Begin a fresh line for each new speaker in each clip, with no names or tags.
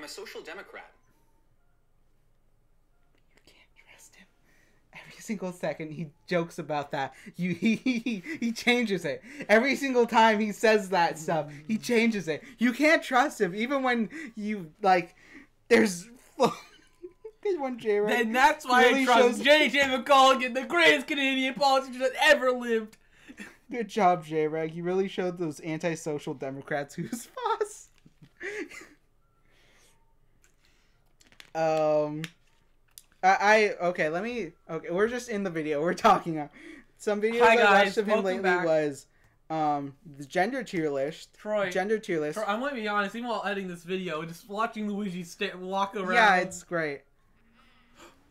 I'm a social democrat.
You can't trust him. Every single second he jokes about that. He changes it. Every single time he says that stuff, he changes it. You can't trust him, even when you like. There's one J-Rag.
Then that's why
really
I trust J.J. McColgan, the greatest Canadian politician that ever lived.
Good job, J-Rag. You really showed those antisocial Democrats who's boss. Okay, we're just in the video. We're talking. Some videos I watched of him lately was the gender tier list.
Troy,
gender tier list.
Troy, I'm gonna be honest, even while editing this video, just watching Luigi walk around.
Yeah, it's great.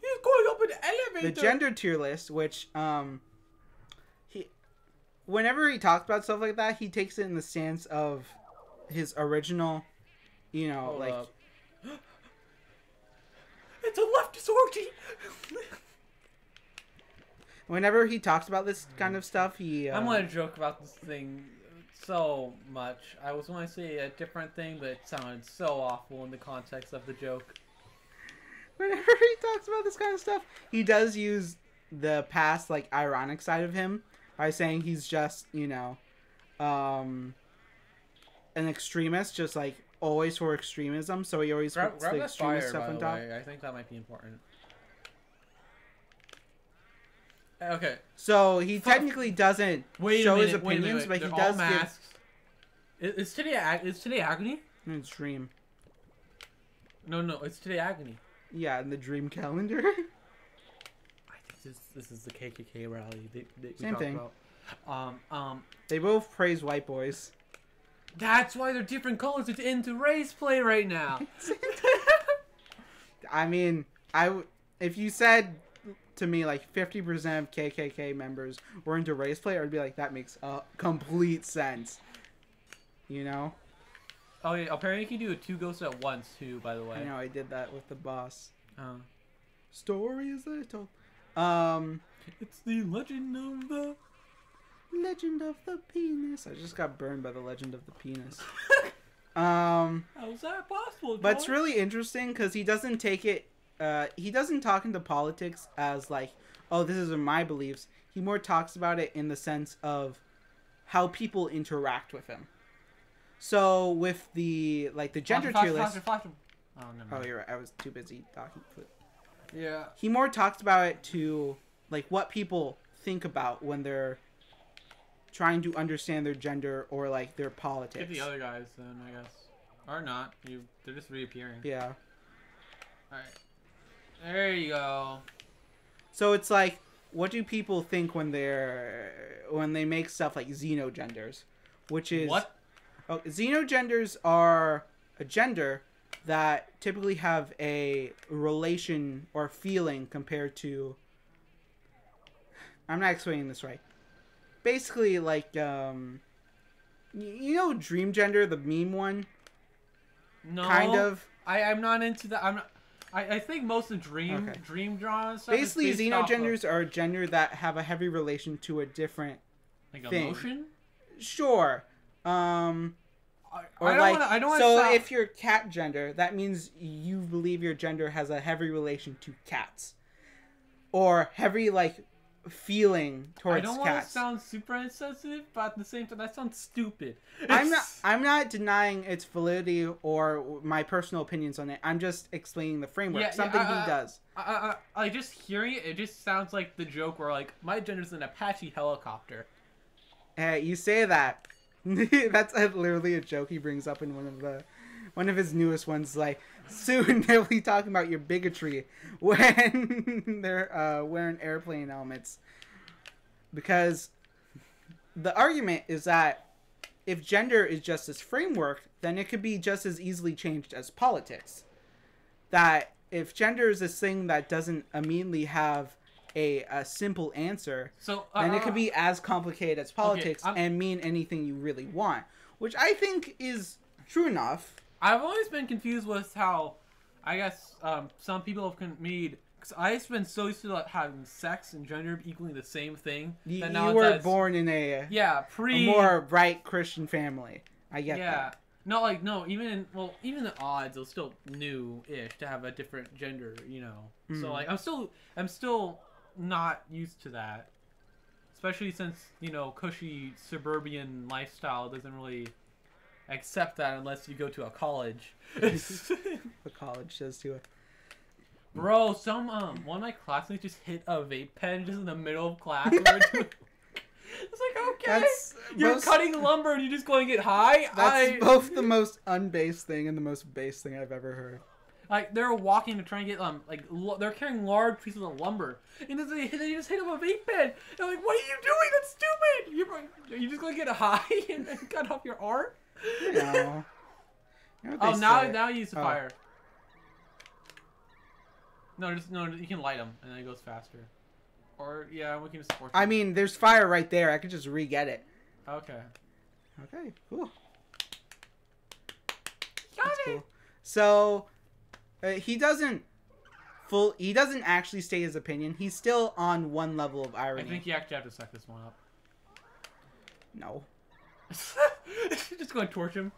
He's going up an elevator.
The gender tier list, which whenever he talks about stuff like that, he takes it in the stance of his original,
Hold up. It's a leftist orgy.
Whenever he talks about this kind of stuff,
I'm gonna joke about this thing so much. I was going to say a different thing, but it sounded so awful in the context of the joke.
Whenever he talks about this kind of stuff, he does use the past, like, ironic side of him by saying he's just, an extremist, just, like, always for extremism, so he always puts the extremist stuff on top.
I think that might be important. Okay.
So he technically doesn't show his opinions, but he does
masks. Is today Agony?
No, it's Dream.
No, it's today Agony.
Yeah, in the Dream calendar.
I think this is the KKK rally.
Same thing.
About.
They both praise white boys.
That's why they're different colors. It's into race play right now.
I mean, if you said to me like 50% of KKK members were into race play, I'd be like, that makes complete sense. You know?
Oh yeah, apparently you can do 2 ghosts at once too, by the way.
I know, I did that with the boss. Stories they told.
It's the legend of the
penis. I just got burned by the legend of the penis.
How's that possible,
But it's really interesting because he doesn't take it. He doesn't talk into politics as like, oh, this is my beliefs. He more talks about it in the sense of how people interact with him. So with the gender tier list. Oh, you're right. I was too busy talking.
Yeah.
He more talks about it to like what people think about when they're trying to understand their gender or like their politics.
Get the other guys then, I guess, or not. They're just reappearing.
Yeah.
All right. There you go.
So it's like, what do people think when they make stuff like xenogenders, which is
what?
Oh, xenogenders are a gender that typically have a relation or feeling compared to. I'm not explaining this right. Basically, like, you know, Dream Gender, the meme one.
No,
kind of.
I'm not into that. I think most of Dream draw stuff.
Basically, xenogenders are a gender that have a heavy relation to a different thing.
Emotion.
Sure. If you're cat gender, that means you believe your gender has a heavy relation to cats, or heavy like feeling towards cats.
I don't want to sound super insensitive, but at the same time, that sounds stupid.
I'm not denying its validity or my personal opinions on it. I'm just explaining the framework. He does.
I just hearing it, it just sounds like the joke where like my gender's an Apache helicopter.
Hey, you say that. That's literally a joke he brings up in one of his newest ones. Like, soon they'll be talking about your bigotry when they're wearing airplane helmets. Because the argument is that if gender is just this framework, then it could be just as easily changed as politics. That if gender is this thing that doesn't immediately have a simple answer, then it could be as complicated as politics and mean anything you really want, which I think is true enough.
I've always been confused with how, I guess, some people have made, because I've been so used to having sex and gender equaling the same thing.
You were born in a more right Christian family. I get that.
No, like no, even the odds are still new-ish to have a different gender, you know. So like I'm still not used to that, especially since cushy suburban lifestyle doesn't really accept that unless you go to a college.
The college says to it.
Bro, one of my classmates just hit a vape pen just in the middle of class. It's like, okay, you're cutting lumber and you're just going to get high?
That's both the most unbased thing and the most base thing I've ever heard.
Like, they're walking to try and get, they're carrying large pieces of lumber. And then they just hit up a vape pen. They're like, what are you doing? That's stupid! You're just going to get high and cut off your arm?
No.
Oh, now you use the fire. No, you can light them and then it goes faster. Or, yeah, we can just support
I mean, there's fire right there. I could just re-get it.
Okay.
Okay, cool.
Got
That's
it!
cool. So, he doesn't actually state his opinion. He's still on one level of irony.
I think you actually have to suck this one up.
No.
Just go and torch him.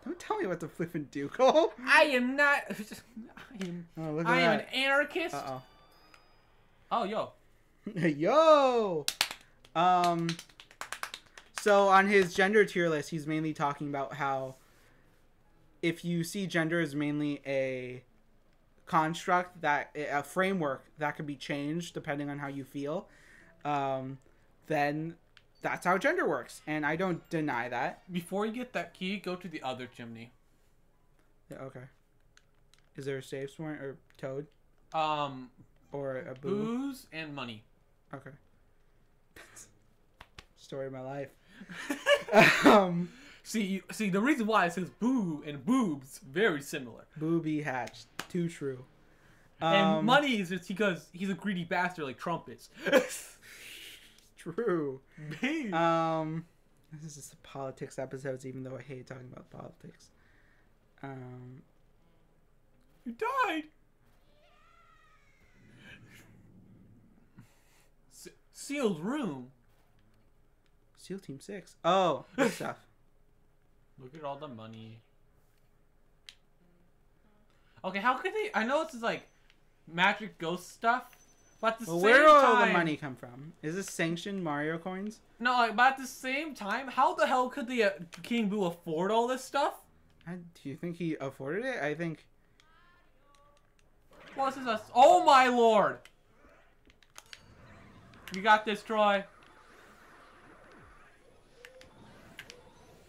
Don't tell me what to flip and do, Cole.
I am not... I am an anarchist.
Uh-oh.
Oh, yo.
Yo! So on his gender tier list, he's mainly talking about how if you see gender as mainly a construct, a framework that could be changed depending on how you feel, then that's how gender works. And I don't deny that.
Before you get that key, go to the other chimney.
Yeah, okay. Is there a save point or toad? Or a
booze and money.
Okay. Story of my life.
See, the reason why it says boo and boobs very similar.
Booby hatched. Too true.
And money is just because he's a greedy bastard like Trump is.
True.
Babe.
This is just a politics episodes, even though I hate talking about politics.
You died. Sealed room.
SEAL Team 6. Oh, good stuff.
Look at all the money. Okay, how could they... I know this is like magic ghost stuff, but at the same time...
Where did all the money come from? Is this sanctioned Mario coins?
No, like, but at the same time, how the hell could the King Boo afford all this stuff?
Do you think he afforded it? I think...
What is this? Oh my lord! You got this, Troy.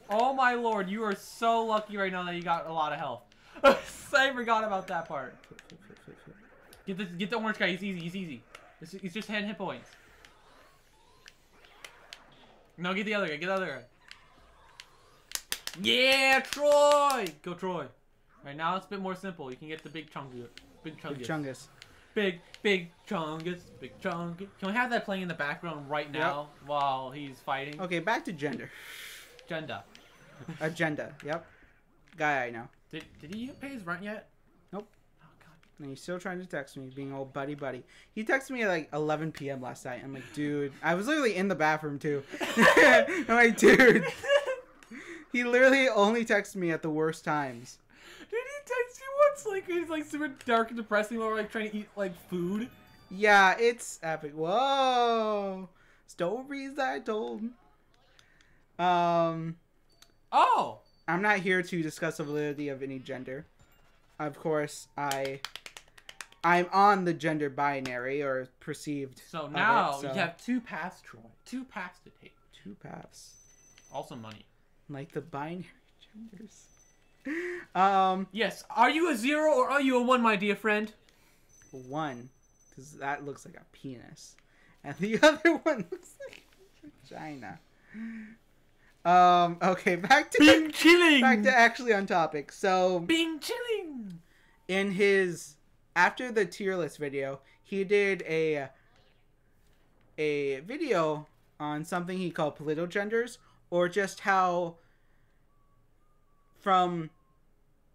Oh my lord, you are so lucky right now that you got a lot of health. I forgot about that part. Get the orange guy. He's easy. He's easy. It's just 10 hit points. No, get the other guy. Get the other guy. Yeah, Troy. Go, Troy. Right now it's a bit more simple. You can get the big chungus. Big chungus. Big chungus. Big chungus. Can we have that playing in the background right now while he's fighting?
Okay, back to gender. Agenda. Yep. Guy I know.
Did he pay his rent yet?
Nope.
Oh god.
And he's still trying to text me, being all buddy. He texted me at like 11 p.m. last night. I'm like, dude. I was literally in the bathroom too. I'm like, dude. He literally only texted me at the worst times.
Did he text you once? Like he's like super dark and depressing while we're like trying to eat like food?
Yeah, it's epic. Whoa. Stories I told.
Oh!
I'm not here to discuss the validity of any gender. Of course, I'm on the gender binary, or perceived.
So now you have 2 paths, Troy. 2 paths to take.
2 paths.
Also money.
Like the binary genders.
Yes. Are you a 0 or are you a 1, my dear friend?
1. Because that looks like a penis. And the other one looks like a vagina. Okay, back to actually on topic. So
Bing chilling.
In his after the tier list video, he did a video on something he called political genders, or just how from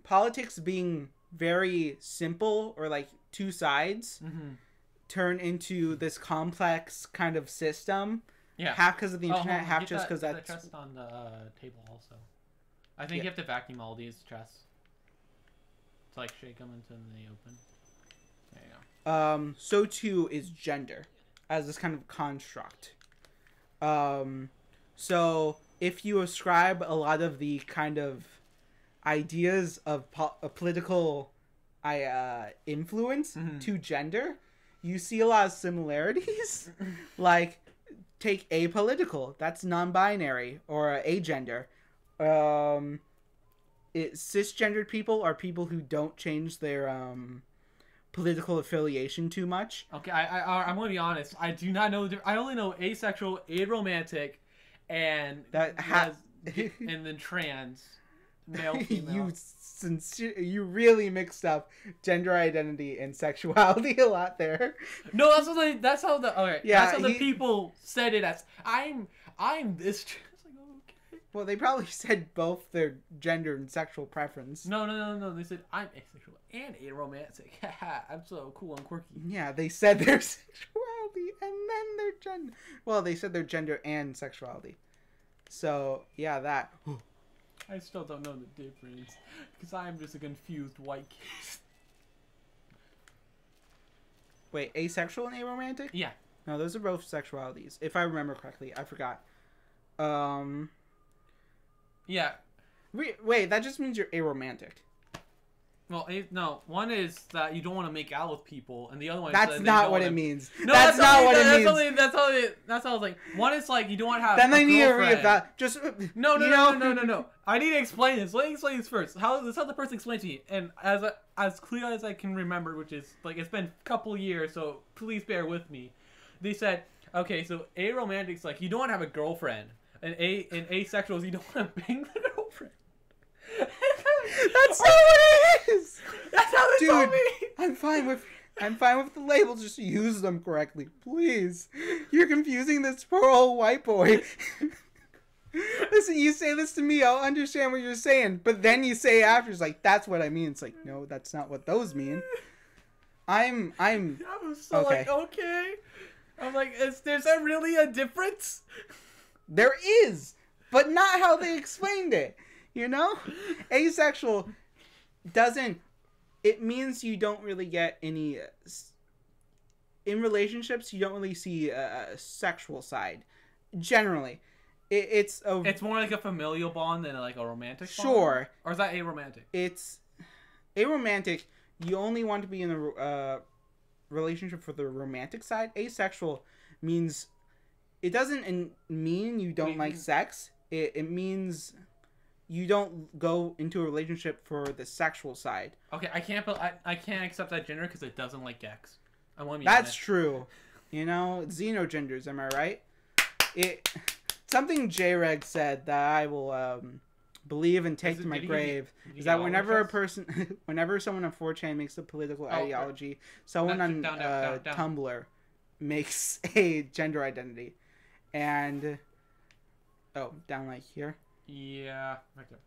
politics being very simple or like 2 sides turn into this complex kind of system.
Yeah.
Half because of the internet, half just because
that's
that's
on the table also. I think you have to vacuum all these chests to like shake them until they open. There you go.
So too is gender, as this kind of construct. So if you ascribe a lot of the kind of ideas of political influence to gender, you see a lot of similarities. Like, take apolitical, that's non-binary, or agender. Cisgendered people are people who don't change their political affiliation too much.
Okay, I'm gonna be honest. I do not know. I only know asexual, aromantic, and and then trans, male, female.
You really mixed up gender identity and sexuality a lot there.
No, that's how the people said it as. I'm this.
Well, they probably said both their gender and sexual preference.
No. They said I'm asexual and aromantic. I'm so cool and quirky.
Yeah, they said their sexuality and then their gender. Well, they said their gender and sexuality. So, yeah, that.
I still don't know the difference because I'm just a confused white kid.
Wait, asexual and aromantic?
Yeah.
No, those are both sexualities. If I remember correctly. I forgot.
Yeah.
Wait, that just means you're aromantic.
Well, no. One is that you don't want to make out with people, and the other one
is
that's
not what it means.
No,
that's not what it means.
That's how I was like. One is like you don't want to have.
Then they need to
reevaluate.
Just
No. I need to explain this. Let me explain this first. This is how the person explained to me, and as clear as I can remember, which is like it's been a couple years, so please bear with me. They said, okay, so aromantic's like you don't want to have a girlfriend, and asexual is you don't want to bang the girlfriend.
That's not what it is.
That's how they told me.
I'm fine with the labels. Just use them correctly, please. You're confusing this poor old white boy. Listen, you say this to me, I'll understand what you're saying. But then you say after, it's like, that's what I mean. It's like, no, that's not what those mean. I
was so
okay.
Like, okay. I'm like, there's really a difference?
There is, but not how they explained it. You know? Asexual doesn't... It means you don't really get any... In relationships, you don't really see a sexual side. Generally. It's
more like a familial bond than like a romantic bond?
Sure.
Or is that aromantic?
It's... Aromantic, you only want to be in a relationship for the romantic side. Asexual means... It doesn't mean you don't like sex. It means... You don't go into a relationship for the sexual side.
Okay, I can't accept that gender because it doesn't like X. I want to be
That's
honest.
true. You know, xenogenders, am I right? Something J-Reg said that I will believe and take to my grave is that whenever whenever someone on 4chan makes a political ideology, someone on Tumblr makes a gender identity. And... Oh, down like here?
Yeah, right there.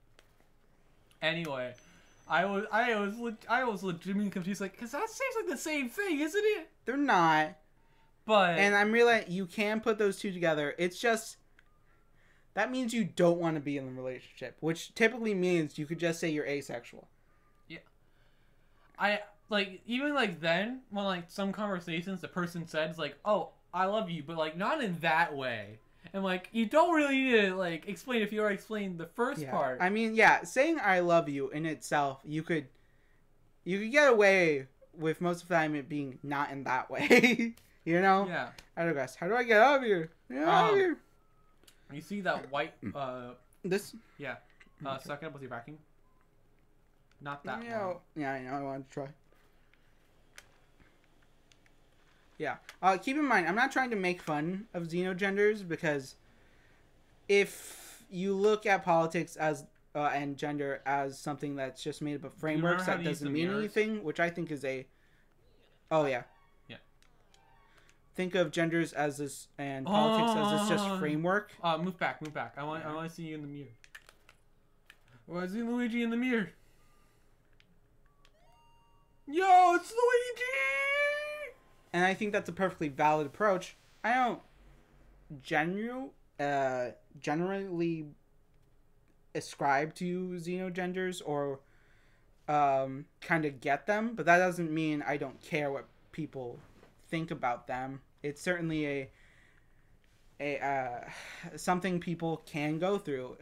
Anyway, I was legitimately confused, like, cause that seems like the same thing, isn't it?
They're not.
But
and I'm realizing you can put those two together. It's just that means you don't want to be in a relationship, which typically means you could just say you're asexual.
Yeah. I like even like then when like some conversations the person said it's like, oh, I love you, but like not in that way. And, like, you don't really need to, like, explain if you already explained the first part.
I mean, yeah, saying I love you in itself, you could get away with most of the time it being not in that way. You know?
Yeah.
I don't know, guys. How do I get out of here? Get out of here.
You see that white,
This?
Yeah. Suck it up with your vacuum. Not that one.
Yeah, I know. I wanted to try. Yeah. Keep in mind, I'm not trying to make fun of xenogenders because if you look at politics as and gender as something that's just made up of frameworks that doesn't mean anything, which I think is a... Oh, yeah.
Yeah.
Think of genders as this and politics as this just framework.
Move back. I want to see you in the mirror. I see Luigi in the mirror. Yo, it's Luigi!
And I think that's a perfectly valid approach. I don't generally ascribe to xenogenders or kind of get them, but that doesn't mean I don't care what people think about them. It's certainly a something people can go through,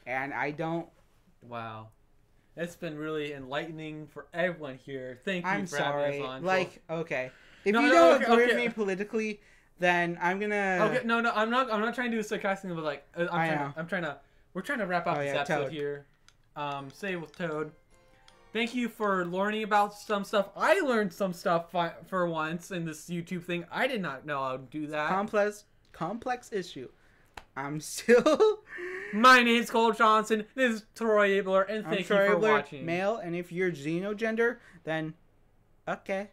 and I don't.
Wow, it's been really enlightening for everyone here. Thank you.
I'm
for having
sorry.
us on.
Like, okay, if
No,
you
no,
don't
okay,
agree
okay.
with me politically, then I'm gonna.
Okay, no, I'm not trying to do sarcastic, but like, we're trying to wrap up
Oh,
this
yeah,
episode
Toad.
here. Say with Toad. Thank you for learning about some stuff. I learned some stuff for once in this YouTube thing. I did not know I would do that.
Complex issue. I'm still.
My name's Cole Johnson. This is Troy Abler, and
I'm
thank you
Troy
for
Abler,
watching.
male, and if you're xenogender, then okay.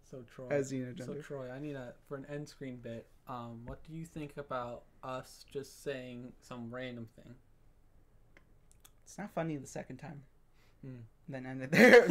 So Troy,
As xenogender.
so Troy, I need for an end screen bit. What do you think about us just saying some random thing?
It's not funny the second time.
Hmm.
Then end it there.